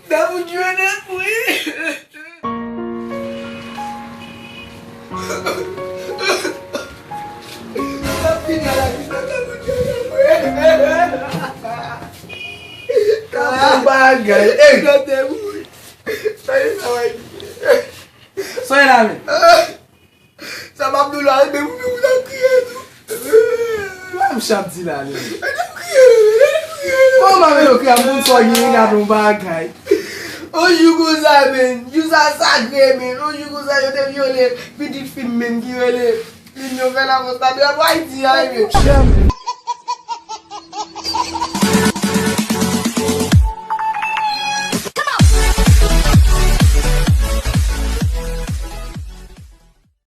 Dá um dia, né, mãe? Tá filha da vida, dá um dia, né, mãe? Tá baga. Ei, cadê muito? Sai da mãe. Só ele, amigo. Sabab do lado mesmo, não dá criado. Vamos chamar lá, amigo. Como amigo que é muito só guiando um bagay? Hoje eu gosto, men. Eu sacré, men. Hoje eu gosto, eu te violei. Petit film, men, qui violei. Il me fait la montagne. Eu vou aí, men.